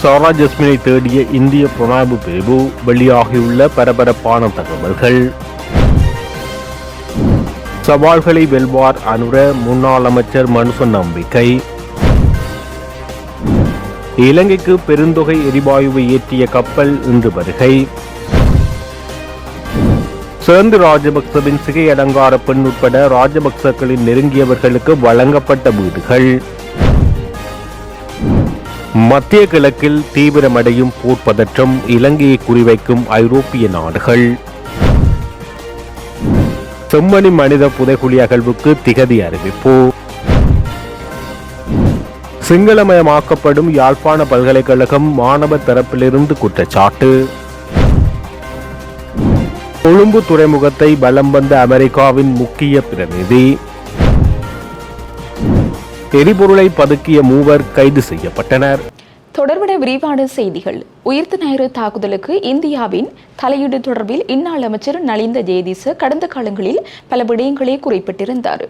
சாரா ஜஸ்மினை தேடிய இந்திய புலனாய்வு பிரிவு, வெளியாகியுள்ள பரபரப்பான தகவல்கள். சவால்களை வெல்வார் அனுர, முன்னாள் அமைச்சர் மனுசன் நம்பிக்கை. இலங்கைக்கு பெருந்தொகை எரிவாயுவை ஏற்றிய கப்பல் இன்று வருகை. சேந்து ராஜபக்சவின் சிகை அலங்கார பெண் உட்பட ராஜபக்சக்களின் நெருங்கியவர்களுக்கு வழங்கப்பட்ட வீடுகள். மத்திய கிழக்கில் தீவிரமடையும் போர் பதற்றம், இலங்கையை குறிவைக்கும் ஐரோப்பிய நாடுகள். செம்மணி மனித புதைகுழி அகழ்வுக்கு திகதி அறிவிப்பு. சிங்களமயமாக்கப்படும் யாழ்ப்பாண பல்கலைக்கழகம், மாணவர் தரப்பிலிருந்து குற்றச்சாட்டு. கொழும்பு துறைமுகத்தை பலம் வந்த அமெரிக்காவின் முக்கிய பிரதிநிதி. எரிபொருளை பதுக்கிய மூவர் கைது செய்யப்பட்டனர். தொடர்புடைய விரிவான செய்திகள். உயிர்த்த ஞாயிறு தாக்குதலுக்கு இந்தியாவின் தலையீடு தொடர்பில் இந்நாள் அமைச்சர் நலிந்த ஜெயதிச கடந்த காலங்களில் பல விடயங்களை குறிப்பிட்டிருந்தார்.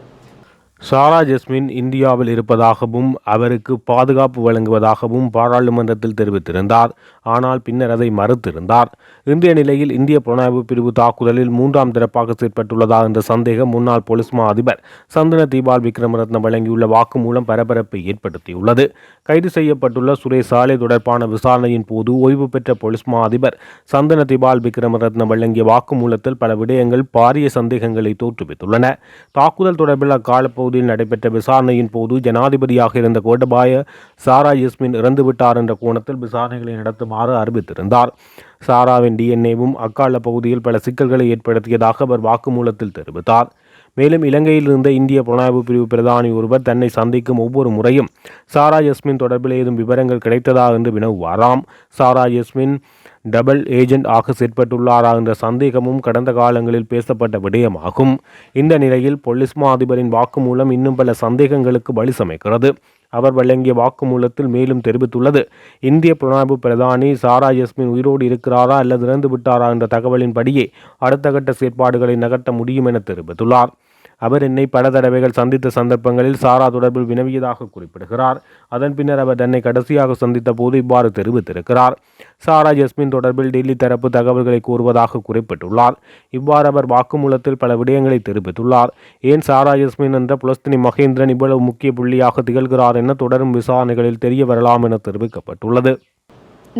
சாரா ஜஸ்மின் இந்தியாவில் இருப்பதாகவும் அவருக்கு பாதுகாப்பு வழங்குவதாகவும் பாராளுமன்றத்தில் தெரிவித்திருந்தார். ஆனால் பின்னர் அதை மறுத்திருந்தார். இன்றைய நிலையில் இந்திய புலனாய்வு பிரிவு தாக்குதலில் மூன்றாம் தரப்பாக செயற்பட்டுள்ளதா என்ற சந்தேகம் முன்னாள் பொலிஸ் மா அதிபர் சந்தன தீபால் விக்ரமரத்ன வழங்கியுள்ள வாக்குமூலம் பரபரப்பை ஏற்படுத்தியுள்ளது. கைது செய்யப்பட்டுள்ள சுரேஷ் சாலை தொடர்பான விசாரணையின் போது ஓய்வு பெற்ற பொலிஸ் மா அதிபர் சந்தன தீபால் விக்ரமரத்ன வழங்கிய வாக்குமூலத்தில் பல விடயங்கள் பாரிய சந்தேகங்களை தோற்றுவித்துள்ளன. தாக்குதல் தொடர்பில் அக்காலப்பகுதியில் நடைபெற்ற விசாரணையின் போது ஜனாதிபதியாக இருந்த கோட்டபாய சாரா ஜஸ்மின் இறந்துவிட்டார் என்ற கோணத்தில் விசாரணைகளை நடத்துமாறு அறிவித்திருந்தார். சாராவின் டிஎன்ஏவும் அக்கால பகுதியில் பல சிக்கல்களை ஏற்படுத்தியதாக அவர் வாக்குமூலத்தில் தெரிவித்தார். மேலும் இலங்கையில் இருந்த இந்திய புலனாய்வு பிரிவு பிரதானி ஒருவர் தன்னை சந்திக்கும் ஒவ்வொரு முறையும் சாரா ஜஸ்மின் தொடர்பில் ஏதும் விவரங்கள் கிடைத்ததா என்று வினவுவாராம். சாரா ஜஸ்மின் டபுள் ஏஜென்ட் ஆக செயற்பட்டுள்ளாரா என்ற சந்தேகமும் கடந்த காலங்களில் பேசப்பட்ட விடயமாகும். இந்த நிலையில் பொலிஸ் மா அதிபரின் வாக்குமூலம் இன்னும் பல சந்தேகங்களுக்கு வழி சமைக்கிறது. அவர் வழங்கிய வாக்குமூலத்தில் மேலும் தெரிவித்துள்ளது, இந்திய புலனாய்வு பிரதானி சாரா ஜஸ்மின் உயிரோடு இருக்கிறாரா அல்லது இறந்து விட்டாரா என்ற தகவலின்படியே அடுத்த கட்ட செயற்பாடுகளை நகர்த்த முடியும் என தெரிவித்துள்ளார். அவர் என்னை பல தடவைகள் சந்தித்த சந்தர்ப்பங்களில் சாரா தொடர்பில் வினவியதாக குறிப்பிடுகிறார். அதன் பின்னர் அவர் தன்னை கடைசியாக சந்தித்த போது இவ்வாறு தெரிவித்திருக்கிறார். சாரா ஜஸ்மின் தொடர்பில் டெல்லி தரப்பு தகவல்களை கூறுவதாக குறிப்பிட்டுள்ளார். இவ்வாறு அவர் வாக்குமூலத்தில் பல விடயங்களை தெரிவித்துள்ளார். ஏன் சாரா ஜஸ்மின் என்ற புலஸ்தினி மகேந்திரன் இவ்வளவு முக்கிய புள்ளியாக திகழ்கிறார் என தொடரும் விசாரணைகளில் தெரிய வரலாம் என தெரிவிக்கப்பட்டுள்ளது.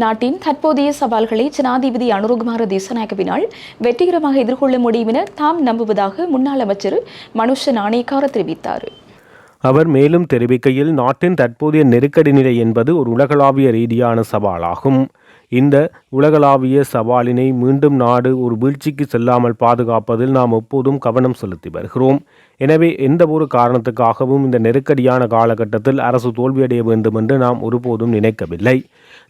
நாட்டின் தற்போதைய சவால்களை ஜனாதிபதி அனுரகுமார திசாநாயக்கவினால் வெற்றிகரமாக எதிர்கொள்ள முடியும் என தாம் நம்புவதாக முன்னாள் அமைச்சர் மனுஷ நாணயக்கார தெரிவித்தார். அவர் மேலும் தெரிவிக்கையில், நாட்டின் தற்போதைய நெருக்கடி நிலை என்பது ஒரு உலகளாவிய ரீதியான சவாலாகும். இந்த உலகளாவிய சவாலினை மீண்டும் நாடு ஒரு வீழ்ச்சிக்கு செல்லாமல் பாதுகாப்பதில் நாம் எப்போதும் கவனம் செலுத்தி வருகிறோம். எனவே எந்த ஒரு காரணத்துக்காகவும் இந்த நெருக்கடியான காலகட்டத்தில் அரசு தோல்வியடைய வேண்டும் என்று நாம் ஒருபோதும் நினைக்கவில்லை.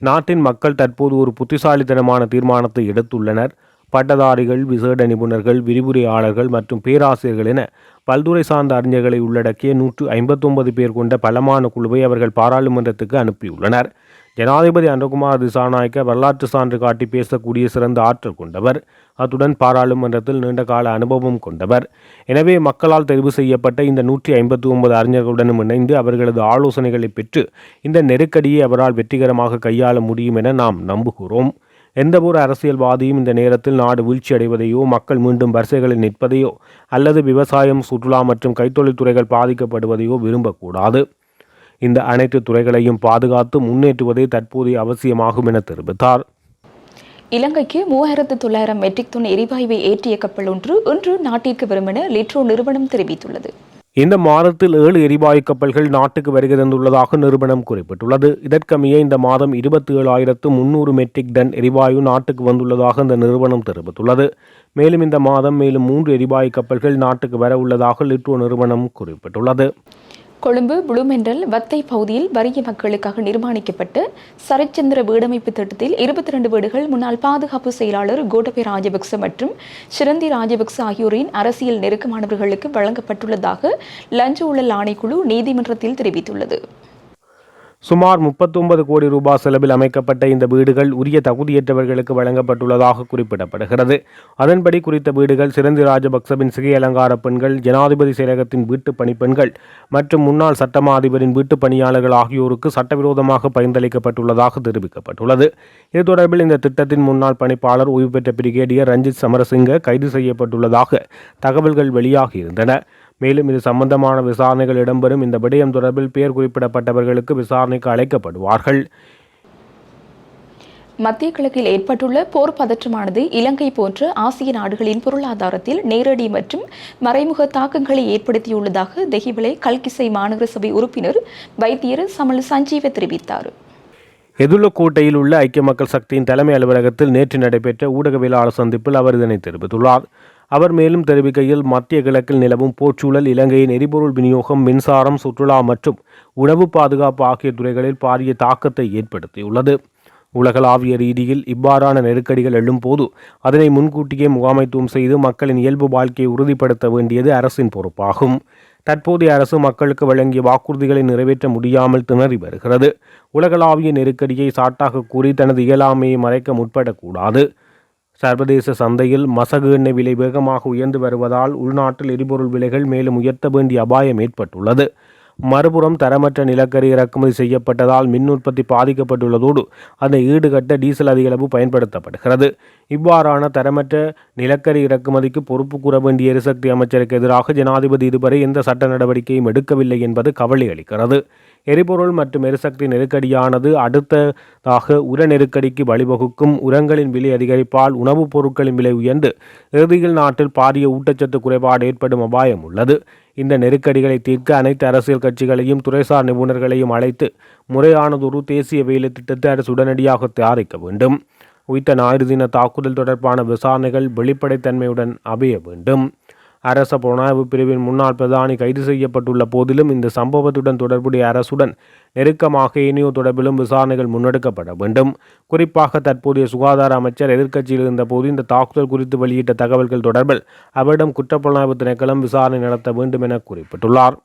நாட்டின் மக்கள் தற்போது ஒரு புத்திசாலித்தனமான தீர்மானத்தை எடுத்துள்ளனர். பட்டதாரிகள், விசேட நிபுணர்கள், விரிவுரையாளர்கள் மற்றும் பேராசிரியர்கள் என பல்துறை சார்ந்த அறிஞர்களை உள்ளடக்கிய 159 பேர் கொண்ட பலமான குழுவை அவர்கள் பாராளுமன்றத்துக்கு அனுப்பியுள்ளனர். ஜனாதிபதி அனுரகுமார திசாநாயக்க வரலாற்று சான்று காட்டி பேசக்கூடிய சிறந்த ஆற்றல் கொண்டவர். அத்துடன் பாராளுமன்றத்தில் நீண்டகால அனுபவம் கொண்டவர். எனவே மக்களால் தெரிவு செய்யப்பட்ட இந்த 159 அறிஞர்களுடனும் இணைந்து அவர்களது ஆலோசனைகளை பெற்று இந்த நெருக்கடியை அவரால் வெற்றிகரமாக கையாள முடியும் என நாம் நம்புகிறோம். எந்தவொரு அரசியல்வாதியும் இந்த நேரத்தில் நாடு வீழ்ச்சி அடைவதையோ, மக்கள் மீண்டும் வரிசைகளில் நிற்பதையோ அல்லது விவசாயம், சுற்றுலா மற்றும் கைத்தொழில் துறைகள் பாதிக்கப்படுவதையோ விரும்பக்கூடாது. இந்த அனைத்து துறைகளையும் பாதுகாத்து முன்னேற்றுவதே தற்போதைய அவசியமாகும் என தெரிவித்தார். இலங்கைக்கு 3900 மெட்ரிக் டன் எரிவாயுவை ஏற்றிய கப்பல் ஒன்று இன்று நாட்டிற்கு வரும் என லிட்ரோ நிறுவனம் தெரிவித்துள்ளது. இந்த மாதத்தில் 7 எரிவாயு கப்பல்கள் நாட்டுக்கு வருகை தந்துள்ளதாக நிறுவனம் குறிப்பிட்டுள்ளது. இதற்கமைய இந்த மாதம் 27,300 மெட்ரிக் டன் எரிவாயு நாட்டுக்கு வந்துள்ளதாக இந்த நிறுவனம் தெரிவித்துள்ளது. மேலும் இந்த மாதம் 3 எரிவாயு கப்பல்கள் நாட்டுக்கு வர உள்ளதாக லிட்ரோ நிறுவனம் குறிப்பிட்டுள்ளது. கொழும்பு புளுமெண்டல் வத்தை பகுதியில் வறிய மக்களுக்காக நிர்மாணிக்கப்பட்ட சரச்சந்திர வீடமைப்பு திட்டத்தில் 22 வீடுகள் முன்னாள் பாதுகாப்பு செயலாளர் கோட்டபய ராஜபக்ச மற்றும் சிரந்தி ராஜபக்ச ஆகியோரின் அரசியல் நெருக்கமானவர்களுக்கு வழங்கப்பட்டுள்ளதாக லஞ்ச ஊழல் ஆணைக்குழு நீதிமன்றத்தில் தெரிவித்துள்ளது. சுமார் 39 கோடி ரூபாய் செலவில் அமைக்கப்பட்ட இந்த வீடுகள் உரிய தகுதியற்றவர்களுக்கு வழங்கப்பட்டுள்ளதாக குறிப்பிடப்படுகிறது. அதன்படி குறித்த வீடுகள் சிரந்தி ராஜபக்சவின் சிகை அலங்கார பெண்கள், ஜனாதிபதி செயலகத்தின் வீட்டு பணிப்பெண்கள் மற்றும் முன்னாள் சட்டமா அதிபரின் வீட்டு பணியாளர்கள் ஆகியோருக்கு சட்டவிரோதமாக பகிர்ந்தளிக்கப்பட்டுள்ளதாக தெரிவிக்கப்பட்டுள்ளது. இது தொடர்பில் இந்த திட்டத்தின் முன்னாள் பணிப்பாளர் ஓய்வு பெற்ற பிரிகேடியர் ரஞ்சித் சமரசிங்க கைது செய்யப்பட்டுள்ளதாக தகவல்கள் வெளியாகியிருந்தன. மேலும் இது சம்பந்தமான விசாரணைகள் இடம்பெறும். இந்த விடயம் தொடர்பில் பெயர் குறிப்பிடப்பட்டவர்களுக்கு விசாரணைக்கு அழைக்கப்படுவார்கள். மத்திய கிழக்கில் ஏற்பட்டுள்ள போர் பதற்றமானது இலங்கை போன்ற ஆசிய நாடுகளின் பொருளாதாரத்தில் நேரடி மற்றும் மறைமுக தாக்கங்களை ஏற்படுத்தியுள்ளதாக தெஹிவளை கல்கிசை மாநகர சபை உறுப்பினர் வைத்தியர் சமல் சஞ்சீவ தெரிவித்தார். எதுலக்கோட்டையில் உள்ள ஐக்கிய மக்கள் சக்தியின் தலைமை அலுவலகத்தில் நேற்று நடைபெற்ற ஊடகவியலாளர் சந்திப்பில் அவர் இதனை தெரிவித்துள்ளார். அவர் மேலும் தெரிவிக்கையில், மத்திய கிழக்கில் நிலவும் போர்ச்சூழல் இலங்கையின் எரிபொருள் விநியோகம், மின்சாரம், சுற்றுலா மற்றும் உணவு பாதுகாப்பு ஆகிய துறைகளில் பாரிய தாக்கத்தை ஏற்படுத்தியுள்ளது. உலகளாவிய ரீதியில் இவ்வாறான நெருக்கடிகள் எழும்போது அதனை முன்கூட்டியே முகாமைத்துவம் செய்து மக்களின் இயல்பு வாழ்க்கையை உறுதிப்படுத்த வேண்டியது அரசின் பொறுப்பாகும். தற்போதைய அரசு மக்களுக்கு வழங்கிய வாக்குறுதிகளை நிறைவேற்ற முடியாமல் திணறி வருகிறது. உலகளாவிய நெருக்கடியை சாட்டாக கூறி தனது இயலாமையை மறைக்க முற்படக்கூடாது. சர்வதேச சந்தையில் மசகு எண்ணெய் விலை வேகமாக உயர்ந்து வருவதால் உள்நாட்டில் எரிபொருள் விலைகள் மேலும் உயர்த்த வேண்டிய அபாயம் ஏற்பட்டுள்ளது. மறுபுறம் தரமற்ற நிலக்கரி இறக்குமதி செய்யப்பட்டதால் மின் உற்பத்தி பாதிக்கப்பட்டுள்ளதோடு அதை ஈடுகட்ட டீசல் அதிகளவு பயன்படுத்தப்படுகிறது. இவ்வாறான தரமற்ற நிலக்கரி இறக்குமதிக்கு பொறுப்பு கூற வேண்டிய எரிசக்தி அமைச்சருக்கு எதிராக ஜனாதிபதி இதுவரை எந்த சட்ட நடவடிக்கையும் எடுக்கவில்லை என்பது கவலை அளிக்கிறது. எரிபொருள் மற்றும் எரிசக்தி நெருக்கடியானது அடுத்ததாக உர நெருக்கடிக்கு வழிவகுக்கும். உரங்களின் விலை அதிகரிப்பால் உணவுப் பொருட்களின் விலை உயர்ந்து இறுதியில் நாட்டில் பாரிய ஊட்டச்சத்து குறைபாடு ஏற்படும் அபாயம் உள்ளது. இந்த நெருக்கடிகளை தீர்க்க அனைத்து அரசியல் கட்சிகளையும் துறைசார் நிபுணர்களையும் அழைத்து முறையானதொரு தேசிய வேலை திட்டத்தை அரசு உடனடியாக தயாரிக்க வேண்டும். உயிர்த்த ஞாயிறு தின தாக்குதல் தொடர்பான விசாரணைகள் வெளிப்படைத்தன்மையுடன் அமைய வேண்டும். அரச புலனாய்வு பிரிவின் முன்னாள் பிரதானி கைது செய்யப்பட்டுள்ள போதிலும் இந்த சம்பவத்துடன் தொடர்புடைய அரசுடன் நெருக்கமாக ஏனையோ தொடர்பிலும் விசாரணைகள் முன்னெடுக்கப்பட வேண்டும். குறிப்பாக தற்போதைய சுகாதார அமைச்சர் எதிர்க்கட்சியில் இருந்தபோது இந்த தாக்குதல் குறித்து வெளியிட்ட தகவல்கள் தொடர்பில் அவரிடம் குற்றப்புலனாய்வு திணைக்களம் விசாரணை நடத்த வேண்டும் என குறிப்பிட்டுள்ளார்.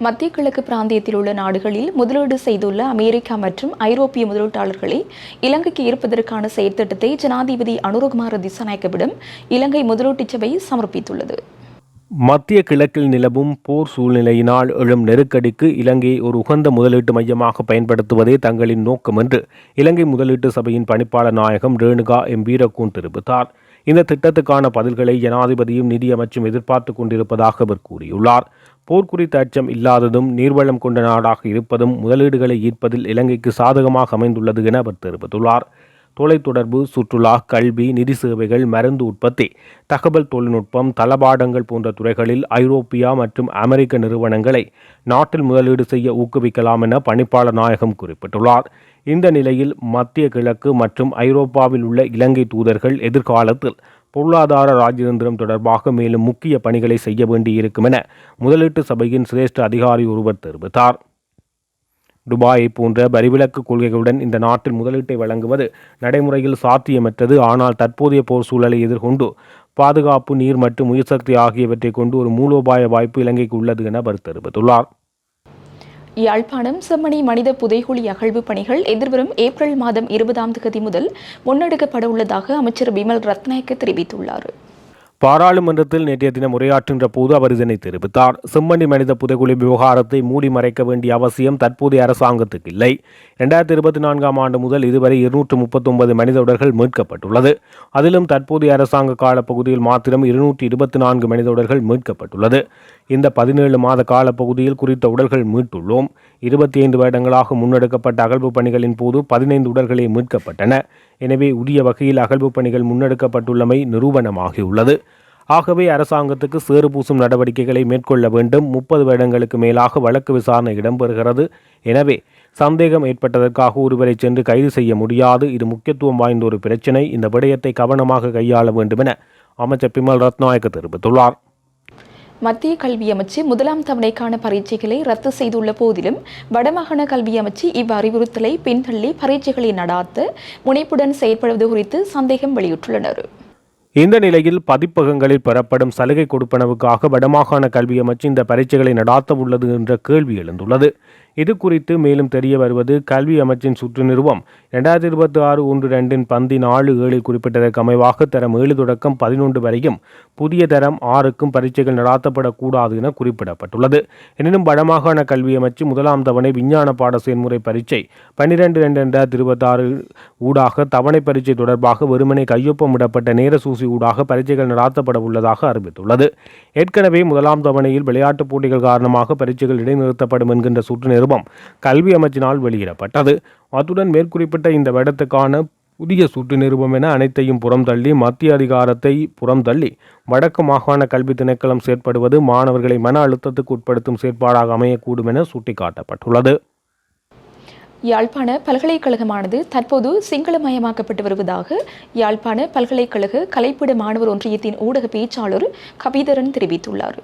மத்திய கிழக்கு பிராந்தியத்தில் உள்ள நாடுகளில் முதலீடு செய்துள்ள அமெரிக்கா மற்றும் ஐரோப்பிய முதலீட்டாளர்களை இலங்கைக்கு ஈர்ப்பதற்கான செயற்திட்டத்தை ஜனாதிபதி அனுரகுமார திசாநாயக்கவிடம் இலங்கை முதலீட்டு சபை சமர்ப்பித்துள்ளது. மத்திய கிழக்கில் நிலவும் போர் சூழ்நிலையினால் எழும் நெருக்கடிக்கு இலங்கையை ஒரு உகந்த முதலீட்டு மையமாக பயன்படுத்துவதே தங்களின் நோக்கம் என்று இலங்கை முதலீட்டு சபையின் பணிப்பாளர் நாயகம் ரேணுகா எம் வீரக்கூன் தெரிவித்தார். இந்த திட்டத்துக்கான பதில்களை ஜனாதிபதியும் நிதியமைச்சும் எதிர்பார்த்து கொண்டிருப்பதாக அவர் கூறியுள்ளார். போர் குறித்த அச்சம் இல்லாததும் நீர்வளம் கொண்ட நாடாக இருப்பதும் முதலீடுகளை ஈர்ப்பதில் இலங்கைக்கு சாதகமாக அமைந்துள்ளது என அவர் தெரிவித்துள்ளார். தொலைத்தொடர்பு, சுற்றுலா, கல்வி, நிதி சேவைகள், மருந்து உற்பத்தி, தகவல் தொழில்நுட்பம், தளபாடங்கள் போன்ற துறைகளில் ஐரோப்பியா மற்றும் அமெரிக்க நிறுவனங்களை நாட்டில் முதலீடு செய்ய ஊக்குவிக்கலாம் என பணிப்பாளர் நாயகம் குறிப்பிட்டுள்ளார். இந்த நிலையில் மத்திய கிழக்கு மற்றும் ஐரோப்பாவில் உள்ள இலங்கை தூதர்கள் எதிர்காலத்தில் பொருளாதார ராஜதந்திரம் தொடர்பாக மேலும் முக்கிய பணிகளை செய்ய வேண்டியிருக்கும் என முதலீட்டு சபையின் சிரேஷ்ட அதிகாரி ஒருவர் தெரிவித்தார். துபாயை போன்ற வரிவிலக்கு கொள்கைகளுடன் இந்த நாட்டில் முதலீட்டை வழங்குவது நடைமுறையில் சாத்தியமற்றது. ஆனால் தற்போதைய போர் சூழலை எதிர்கொண்டு பாதுகாப்பு, நீர் மற்றும் உயிர்சக்தி ஆகியவற்றை கொண்டு ஒரு மூலோபாய வாய்ப்பு இலங்கைக்கு உள்ளது என அவர் தெரிவித்துள்ளார். யாழ்ப்பாணம் செம்மணி மனித புதைகுழி அகழ்வு பணிகள் எதிர்வரும் ஏப்ரல் மாதம் 20ஆம் தேதி முதல் முன்னெடுக்கப்பட உள்ளதாக அமைச்சர் பிமல் ரத்நாயக்க தெரிவித்துள்ளார். பாராளுமன்றத்தில் நேற்றைய தினம் உரையாற்றுகின்ற போது அவர் இதனை தெரிவித்தார். செம்மணி மனித புதைகுழி விவகாரத்தை மூடி மறைக்க வேண்டிய அவசியம் தற்போதைய அரசாங்கத்துக்கு இல்லை. 2024ஆம் ஆண்டு முதல் இதுவரை 239 மனித உடல்கள் மீட்கப்பட்டுள்ளது. அதிலும் தற்போதைய அரசாங்க காலப்பகுதியில் மாத்திரம் 224 மனித உடல்கள் மீட்கப்பட்டுள்ளது. இந்த 17 மாத காலப்பகுதியில் குறித்த உடல்கள் மீட்டுள்ளோம். 25 வருடங்களாக முன்னெடுக்கப்பட்ட அகழ்வு பணிகளின் போது 15 உடல்களே மீட்கப்பட்டன. எனவே உரிய வகையில் அகழ்வு பணிகள் முன்னெடுக்கப்பட்டுள்ளமை நிரூபணமாகியுள்ளது. ஆகவே அரசாங்கத்துக்கு சேறு பூசும் நடவடிக்கைகளை மேற்கொள்ள வேண்டும். 30 வருடங்களுக்கு மேலாக வழக்கு விசாரணை இடம்பெறுகிறது. எனவே சந்தேகம் ஏற்பட்டதற்காக ஒருவரை சென்று கைது செய்ய முடியாது. இது முக்கியத்துவம் வாய்ந்த ஒரு பிரச்சினை. இந்த விடயத்தை கவனமாக கையாள வேண்டும் என அமைச்சர் பிமல் ரத்நாயக்க தெரிவித்துள்ளார். மத்திய கல்வி அமைச்சு முதலாம் தவணைக்கான பரீட்சைகளை ரத்து செய்துள்ள போதிலும் வடமாகாண கல்வி அமைச்சு இவ்வறிவுறுத்தலை பின்தள்ளி பரீட்சைகளை நடாத்த முனைப்புடன் செயற்படுவது குறித்து சந்தேகம் வெளியிட்டுள்ளனர். இந்த நிலையில் பதிப்பகங்களில் பெறப்படும் சலுகை கொடுப்பனவுக்காக வடமாகாண கல்வி அமைச்சு இந்த பரீட்சைகளை நடாத்த உள்ளது என்ற கேள்வி எழுந்துள்ளது. இது குறித்து மேலும் தெரிய வருவது கல்வி அமைச்சின் சுற்று நிறுவம் 2026-1-2 பந்தி 4-7 குறிப்பிட்டதற்கு அமைவாக தரம் 7 தொடக்கம் 11 வரையும் புதிய தரம் 6க்கும் பரீட்சைகள் நடாத்தப்படக்கூடாது என குறிப்பிடப்பட்டுள்ளது. எனினும் வடமாகாண கல்வி அமைச்சு முதலாம் தவணை விஞ்ஞான பாட செயல்முறை பரீட்சை 12/2/2026 ஊடாக தவணை பரீட்சை தொடர்பாக வெறுமனே கையொப்பமிடப்பட்ட நேர சூசி ஊடாக பரீட்சைகள் நடாத்தப்பட உள்ளதாக அறிவித்துள்ளது. ஏற்கனவே முதலாம் தவணையில் விளையாட்டுப் போட்டிகள் காரணமாக பரீட்சைகள் இடைநிறுத்தப்படும் என்கின்ற சுற்று நிறுவம் கல்வி அமைச்சினால் வெளியிடப்பட்டது. அத்துடன் மேற்குறிப்பிட்ட இந்த வருடத்துக்கான புதிய சுற்று நிறுவம் என அனைத்தையும் புறம் தள்ளி மத்திய அதிகாரத்தை புறம் தள்ளி வடக்கு மாகாண கல்வி திணைக்களம் செயற்படுவது மாணவர்களை மன அழுத்தத்துக்கு உட்படுத்தும் செயற்பாடாக அமையக்கூடும் என சுட்டிக்காட்டப்பட்டுள்ளது. யாழ்ப்பாண பல்கலைக்கழகமானது தற்போது சிங்களமயமாக்கப்பட்டு வருவதாக யாழ்ப்பாண பல்கலைக்கழக கலைப்பிட மாணவர் ஒன்றியத்தின் ஊடக பேச்சாளர் கபிதரன் தெரிவித்துள்ளார்.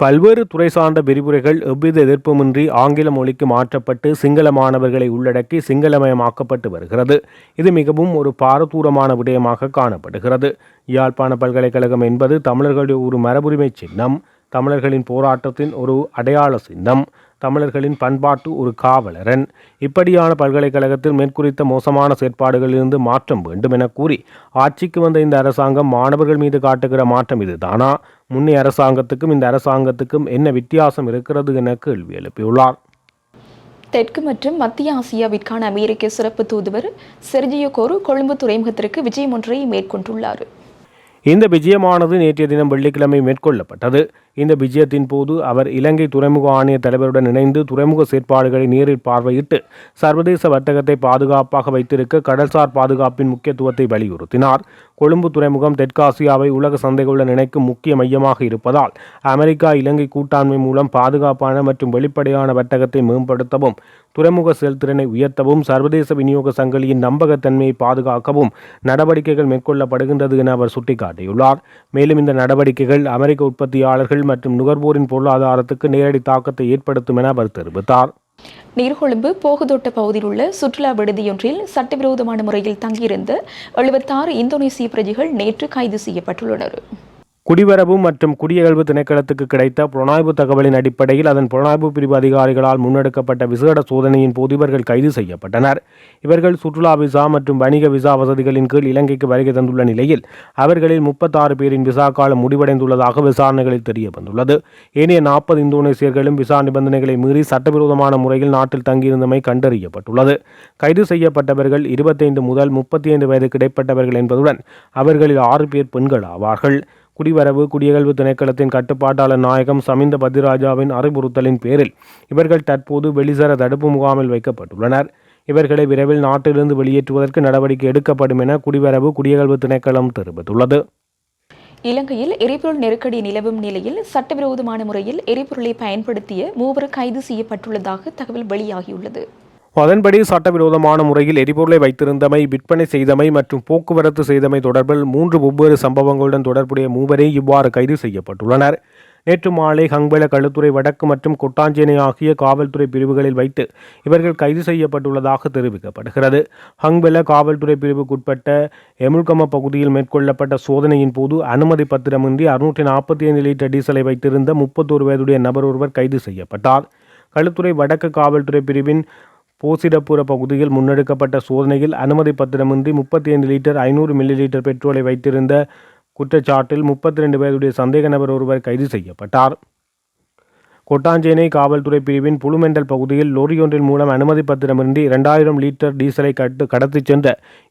பல்வேறு துறை சார்ந்த விரிவுரைகள் எவ்வித எதிர்ப்புமின்றி ஆங்கில மொழிக்கு மாற்றப்பட்டு சிங்கள மாணவர்களை உள்ளடக்கி சிங்களமயமாக்கப்பட்டு வருகிறது. இது மிகவும் ஒரு பாரதூரமான விடயமாக காணப்படுகிறது. யாழ்ப்பாண பல்கலைக்கழகம் என்பது தமிழர்களுடைய ஒரு மரபுரிமை சின்னம், தமிழர்களின் போராட்டத்தின் ஒரு அடையாள சின்னம், தமிழர்களின் பண்பாட்டு ஒரு காவலரன். இப்படியான பல்கலைக்கழகத்தில் மேற்குறித்த மோசமான செயற்பாடுகளிலிருந்து மாற்றம் வேண்டும் என கூறி ஆட்சிக்கு வந்த இந்த அரசாங்கம் மாணவர்கள் மீது காட்டுகிற மாற்றம் இதுதானா? முன்னைய அரசாங்கத்துக்கும் இந்த அரசாங்கத்துக்கும் என்ன வித்தியாசம் இருக்கிறது என கேள்வி எழுப்பியுள்ளார். தெற்கு மற்றும் மத்திய ஆசியாவிற்கான அமெரிக்க சிறப்பு தூதுவர் செர்ஜியோ கோரு கொழும்பு துறைமுகத்திற்கு விஜயம் ஒன்றை மேற்கொண்டுள்ளார். இந்த விஜயமானது நேற்றைய தினம் வெள்ளிக்கிழமை மேற்கொள்ளப்பட்டது. இந்த விஜயத்தின் போது அவர் இலங்கை துறைமுக ஆணைய தலைவருடன் இணைந்து துறைமுக செயற்பாடுகளை நேரில் பார்வையிட்டு சர்வதேச வர்த்தகத்தை பாதுகாப்பாக வைத்திருக்க கடல்சார் பாதுகாப்பின் முக்கியத்துவத்தை வலியுறுத்தினார். கொழும்பு துறைமுகம் தெற்காசியாவை உலக சந்தைகளுடன் இணைக்கும் முக்கிய மையமாக இருப்பதால் அமெரிக்கா இலங்கை கூட்டாண்மை மூலம் பாதுகாப்பான மற்றும் வெளிப்படையான வர்த்தகத்தை மேம்படுத்தவும், துறைமுக செயல்திறனை உயர்த்தவும், சர்வதேச விநியோக சங்கிலியின் நம்பகத்தன்மையை பாதுகாக்கவும் நடவடிக்கைகள் மேற்கொள்ளப்படுகின்றது என அவர் சுட்டிக்காட்டியுள்ளார். மேலும் இந்த நடவடிக்கைகள் அமெரிக்க உற்பத்தியாளர்கள் மற்றும் நுகர்வோரின் பொருளாதாரத்துக்கு நேரடி தாக்கத்தை ஏற்படுத்தும் என அவர் தெரிவித்தார். நீர்கொழும்பு போகுதோட்ட பகுதியில் உள்ள சுற்றுலா விடுதியொன்றில் சட்டவிரோதமான முறையில் தங்கியிருந்த 76 இந்தோனேசிய பிரஜைகள் நேற்று கைது செய்யப்பட்டுள்ளனர். குடிவரவு மற்றும் குடியகல்வு திணைக்களத்துக்கு கிடைத்த புலனாய்வு தகவலின் அடிப்படையில் அதன் புலனாய்வு பிரிவு அதிகாரிகளால் முன்னெடுக்கப்பட்ட விசேட சோதனையின் போது இவர்கள் கைது செய்யப்பட்டனர். இவர்கள் சுற்றுலா விசா மற்றும் வணிக விசா வசதிகளின் கீழ் இலங்கைக்கு வருகை தந்துள்ள நிலையில் அவர்களில் 36 பேரின் விசா காலம் முடிவடைந்துள்ளதாக விசாரணைகளில் தெரிய வந்துள்ளது. ஏனைய 40 இந்தோனேசியர்களும் விசா நிபந்தனைகளை மீறி சட்டவிரோதமான முறையில் நாட்டில் தங்கியிருந்தமை கண்டறியப்பட்டுள்ளது. கைது செய்யப்பட்டவர்கள் 25 முதல் 35 வயதுக்கு இடைப்பட்டவர்கள் என்பதுடன் அவர்களில் 6 பேர் பெண்கள் ஆவார்கள். குடிவரவு குடியகல்வு திணைக்களத்தின் கட்டுப்பாட்டாளர் நாயகம் சமிந்த பதிராஜாவின் அறிவுறுத்தலின் பேரில் இவர்கள் தற்போது வெளிசர தடுப்பு முகாமில் வைக்கப்பட்டுள்ளனர். இவர்களை விரைவில் நாட்டிலிருந்து வெளியேற்றுவதற்கு நடவடிக்கை எடுக்கப்படும் என குடிவரவு குடியகல்வு திணைக்களம் தெரிவித்துள்ளது. இலங்கையில் எரிபொருள் நெருக்கடி நிலவும் நிலையில் சட்டவிரோதமான முறையில் எரிபொருளை பயன்படுத்திய 3 கைது செய்யப்பட்டுள்ளதாக தகவல் வெளியாகியுள்ளது. அதன்படி சட்டவிரோதமான முறையில் எரிபொருளை வைத்திருந்தமை, விற்பனை செய்தமை மற்றும் போக்குவரத்து செய்தமை தொடர்பில் 3 வெவ்வேறு சம்பவங்களுடன் தொடர்புடைய 3 இவ்வாறு கைது செய்யப்பட்டுள்ளனர். நேற்று மாலை ஹங்பெல களுத்துறை வடக்கு மற்றும் கொட்டாஞ்சேனை ஆகிய காவல்துறை பிரிவுகளில் வைத்து இவர்கள் கைது செய்யப்பட்டுள்ளதாக தெரிவிக்கப்படுகிறது. ஹங்பெல காவல்துறை பிரிவுக்குட்பட்ட எமுல்கம பகுதியில் மேற்கொள்ளப்பட்ட சோதனையின் போது அனுமதி பத்திரமின்றி 645 லிட்டர் டீசலை வைத்திருந்த 31 வயதுடைய நபர் ஒருவர் கைது செய்யப்பட்டார். களுத்துறை வடக்கு காவல்துறை பிரிவின் போசிடப்புற பகுதியில் முன்னெடுக்கப்பட்ட சோதனையில் அனுமதி பத்திரமின்றி 35 லிட்டர் 500 மில்லி லிட்டர் பெட்ரோலை வைத்திருந்த குற்றச்சாட்டில் 32 வயதுடைய சந்தேக நபர் ஒருவர் கைது செய்யப்பட்டார். கொட்டாஞ்சேனை காவல்துறை பிரிவின் புளுமெண்டல் பகுதியில் லோரியொன்றின் மூலம் அனுமதி பத்திரமின்றி 2000 லிட்டர் டீசலை கடத்திச் சென்ற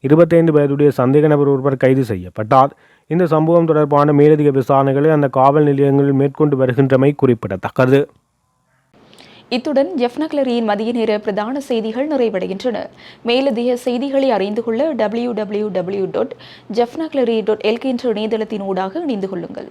25 வயதுடைய சந்தேக நபர் ஒருவர் கைது செய்யப்பட்டார். இந்த சம்பவம் தொடர்பான மேலதிக விசாரணைகளை அந்த காவல் நிலையங்களில் மேற்கொண்டு வருகின்றமை குறிப்பிடத்தக்கது. இத்துடன் ஜெஃப்னக்லரியின் மதிய நேர பிரதான செய்திகள் நிறைவடைகின்றன. மேலதிக செய்திகளை அறிந்து கொள்ள www.jeffnaclery.lk என்ற இணையதளத்தின் ஊடாக இணைந்து கொள்ளுங்கள்.